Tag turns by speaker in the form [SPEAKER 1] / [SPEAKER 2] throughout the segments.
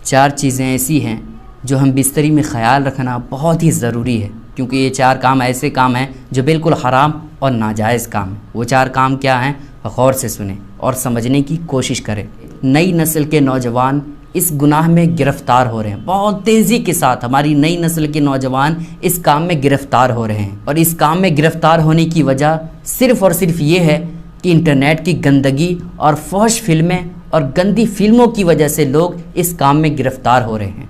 [SPEAKER 1] 4 چیزیں ایسی ہیں جو ہم بستری میں خیال رکھنا بہت ہی ضروری ہے، کیونکہ یہ 4 کام ایسے کام ہیں جو بالکل حرام اور ناجائز کام ہیں۔ وہ 4 کام کیا ہیں؟ غور سے سنیں اور سمجھنے کی کوشش کریں۔ نئی نسل کے نوجوان اس گناہ میں گرفتار ہو رہے ہیں، بہت تیزی کے ساتھ ہماری نئی نسل کے نوجوان اس کام میں گرفتار ہو رہے ہیں، اور اس کام میں گرفتار ہونے کی وجہ صرف اور صرف یہ ہے کہ انٹرنیٹ کی گندگی اور فحش فلمیں اور گندی فلموں کی وجہ سے لوگ اس کام میں گرفتار ہو رہے ہیں،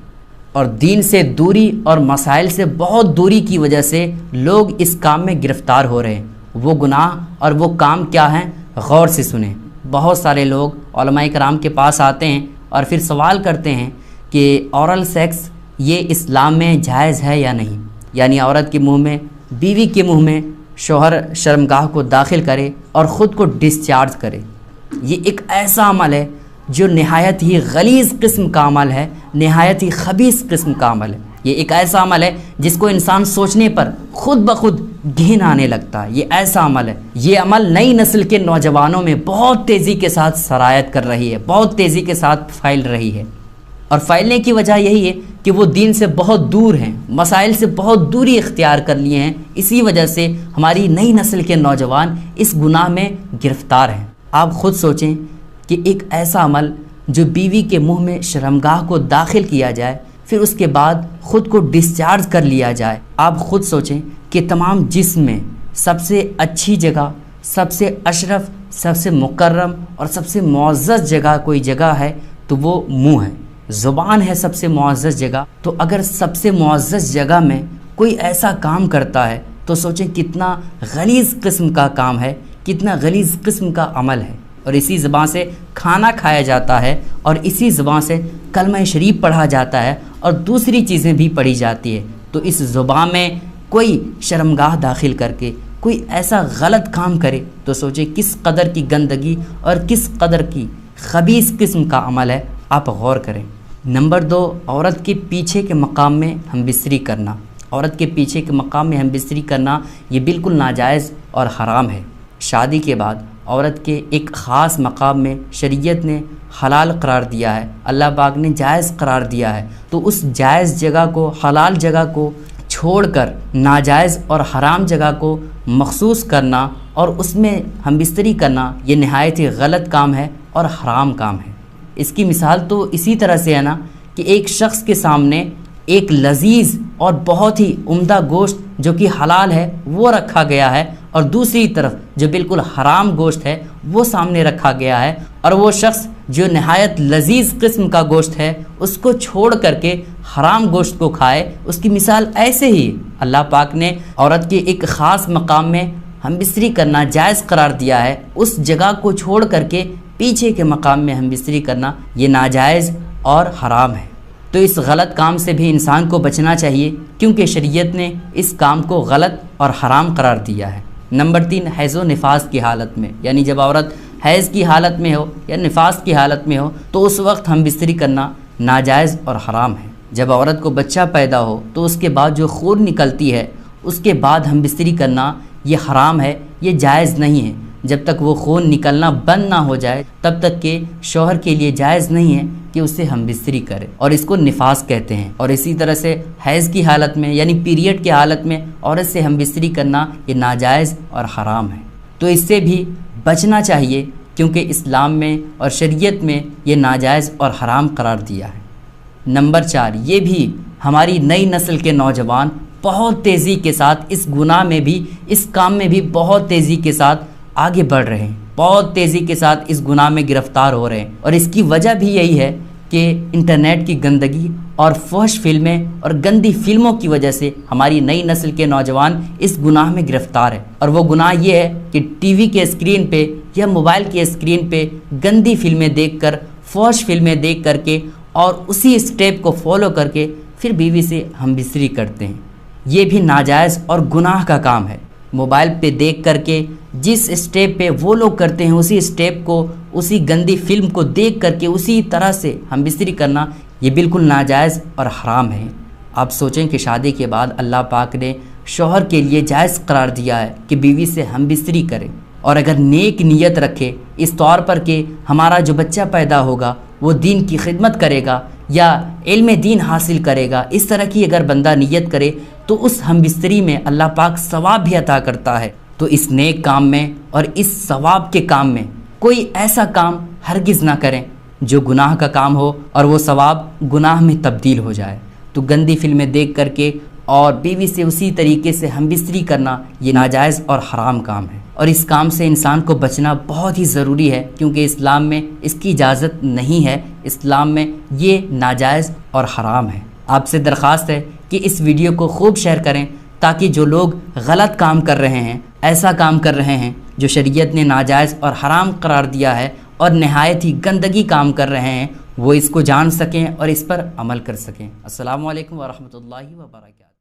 [SPEAKER 1] اور دین سے دوری اور مسائل سے بہت دوری کی وجہ سے لوگ اس کام میں گرفتار ہو رہے ہیں۔ وہ گناہ اور وہ کام کیا ہیں؟ غور سے سنیں۔ بہت سارے لوگ علماء کرام کے پاس آتے ہیں اور پھر سوال کرتے ہیں کہ اورل سیکس یہ اسلام میں جائز ہے یا نہیں، یعنی عورت کے منہ میں، بیوی کے منہ میں شوہر شرمگاہ کو داخل کرے اور خود کو ڈسچارج کرے۔ یہ ایک ایسا عمل ہے جو نہایت ہی غلیظ قسم کا عمل ہے، نہایت ہی خبیث قسم کا عمل ہے۔ یہ ایک ایسا عمل ہے جس کو انسان سوچنے پر خود بخود گھن آنے لگتا ہے۔ یہ ایسا عمل ہے، یہ عمل نئی نسل کے نوجوانوں میں بہت تیزی کے ساتھ سرایت کر رہی ہے، بہت تیزی کے ساتھ پھیل رہی ہے، اور پھیلنے کی وجہ یہی ہے کہ وہ دین سے بہت دور ہیں، مسائل سے بہت دوری اختیار کر لیے ہیں۔ اسی وجہ سے ہماری نئی نسل کے نوجوان اس گناہ میں گرفتار ہیں۔ آپ خود سوچیں کہ ایک ایسا عمل جو بیوی کے منہ میں شرمگاہ کو داخل کیا جائے، پھر اس کے بعد خود کو ڈسچارج کر لیا جائے۔ آپ خود سوچیں کہ تمام جسم میں سب سے اچھی جگہ، سب سے اشرف، سب سے مکرم اور سب سے معزز جگہ کوئی جگہ ہے تو وہ منہ ہے، زبان ہے سب سے معزز جگہ۔ تو اگر سب سے معزز جگہ میں کوئی ایسا کام کرتا ہے تو سوچیں کتنا غلیظ قسم کا کام ہے، کتنا غلیظ قسم کا عمل ہے۔ اور اسی زبان سے کھانا کھایا جاتا ہے، اور اسی زبان سے کلمہ شریف پڑھا جاتا ہے، اور دوسری چیزیں بھی پڑھی جاتی ہے۔ تو اس زبان میں کوئی شرمگاہ داخل کر کے کوئی ایسا غلط کام کرے تو سوچیں کس قدر کی گندگی اور کس قدر کی خبیث قسم کا عمل ہے۔ آپ غور کریں۔ نمبر 2، عورت کے پیچھے کے مقام میں ہم بستری کرنا۔ عورت کے پیچھے کے مقام میں ہم بستری کرنا یہ بالکل ناجائز اور حرام ہے۔ شادی کے بعد عورت کے ایک خاص مقام میں شریعت نے حلال قرار دیا ہے، اللہ پاک نے جائز قرار دیا ہے، تو اس جائز جگہ کو، حلال جگہ کو چھوڑ کر ناجائز اور حرام جگہ کو مخصوص کرنا اور اس میں ہم بستری کرنا یہ نہایت ہی غلط کام ہے اور حرام کام ہے۔ اس کی مثال تو اسی طرح سے ہے نا کہ ایک شخص کے سامنے ایک لذیذ اور بہت ہی عمدہ گوشت جو کہ حلال ہے وہ رکھا گیا ہے، اور دوسری طرف جو بالکل حرام گوشت ہے وہ سامنے رکھا گیا ہے، اور وہ شخص جو نہایت لذیذ قسم کا گوشت ہے اس کو چھوڑ کر کے حرام گوشت کو کھائے۔ اس کی مثال ایسے ہی اللہ پاک نے عورت کے ایک خاص مقام میں ہم بستری کرنا جائز قرار دیا ہے، اس جگہ کو چھوڑ کر کے پیچھے کے مقام میں ہم بستری کرنا یہ ناجائز اور حرام ہے۔ تو اس غلط کام سے بھی انسان کو بچنا چاہیے، کیونکہ شریعت نے اس کام کو غلط اور حرام قرار دیا ہے۔ نمبر 3، حیض و نفاس کی حالت میں، یعنی جب عورت حیض کی حالت میں ہو یا نفاس کی حالت میں ہو تو اس وقت ہم بستری کرنا ناجائز اور حرام ہے۔ جب عورت کو بچہ پیدا ہو تو اس کے بعد جو خون نکلتی ہے اس کے بعد ہم بستری کرنا یہ حرام ہے، یہ جائز نہیں ہے۔ جب تک وہ خون نکلنا بند نہ ہو جائے تب تک کہ شوہر کے لیے جائز نہیں ہے کہ اسے ہم بستری کرے، اور اس کو نفاس کہتے ہیں۔ اور اسی طرح سے حیض کی حالت میں یعنی پیریڈ کی حالت میں عورت سے ہم بستری کرنا یہ ناجائز اور حرام ہے۔ تو اس سے بھی بچنا چاہیے، کیونکہ اسلام میں اور شریعت میں یہ ناجائز اور حرام قرار دیا ہے۔ نمبر 4، یہ بھی ہماری نئی نسل کے نوجوان بہت تیزی کے ساتھ اس گناہ میں بھی، اس کام میں بھی بہت تیزی کے ساتھ آگے بڑھ رہے ہیں، بہت تیزی کے ساتھ اس گناہ میں گرفتار ہو رہے ہیں، اور اس کی وجہ بھی یہی ہے کہ انٹرنیٹ کی گندگی اور فحش فلمیں اور گندی فلموں کی وجہ سے ہماری نئی نسل کے نوجوان اس گناہ میں گرفتار ہیں۔ اور وہ گناہ یہ ہے کہ ٹی وی کے اسکرین پہ یا موبائل کے اسکرین پہ گندی فلمیں دیکھ کر، فحش فلمیں دیکھ کر کے اور اسی اسٹیپ کو فالو کر کے پھر بیوی سے ہم بستری کرتے ہیں۔ یہ بھی ناجائز اور گناہ کا کام ہے۔ موبائل پہ دیکھ کر کے جس اسٹیپ پہ وہ لوگ کرتے ہیں اسی اسٹیپ کو، اسی گندی فلم کو دیکھ کر کے اسی طرح سے ہم بستری کرنا یہ بالکل ناجائز اور حرام ہے۔ آپ سوچیں کہ شادی کے بعد اللہ پاک نے شوہر کے لیے جائز قرار دیا ہے کہ بیوی سے ہم بستری کریں، اور اگر نیک نیت رکھے اس طور پر کہ ہمارا جو بچہ پیدا ہوگا وہ دین کی خدمت کرے گا، یا علم دین حاصل کرے گا، اس طرح کی اگر بندہ نیت کرے تو اس ہم بستری میں اللہ پاک ثواب بھی عطا کرتا ہے۔ تو اس نیک کام میں اور اس ثواب کے کام میں کوئی ایسا کام ہرگز نہ کریں جو گناہ کا کام ہو اور وہ ثواب گناہ میں تبدیل ہو جائے۔ تو گندی فلمیں دیکھ کر کے اور بیوی سے اسی طریقے سے ہم بستری کرنا یہ ناجائز اور حرام کام ہے، اور اس کام سے انسان کو بچنا بہت ہی ضروری ہے، کیونکہ اسلام میں اس کی اجازت نہیں ہے، اسلام میں یہ ناجائز اور حرام ہے۔ آپ سے درخواست ہے کہ اس ویڈیو کو خوب شیئر کریں تاکہ جو لوگ غلط کام کر رہے ہیں، ایسا کام کر رہے ہیں جو شریعت نے ناجائز اور حرام قرار دیا ہے اور نہایت ہی گندگی کام کر رہے ہیں، وہ اس کو جان سکیں اور اس پر عمل کر سکیں۔ السلام علیکم ورحمۃ اللہ وبرکاتہ۔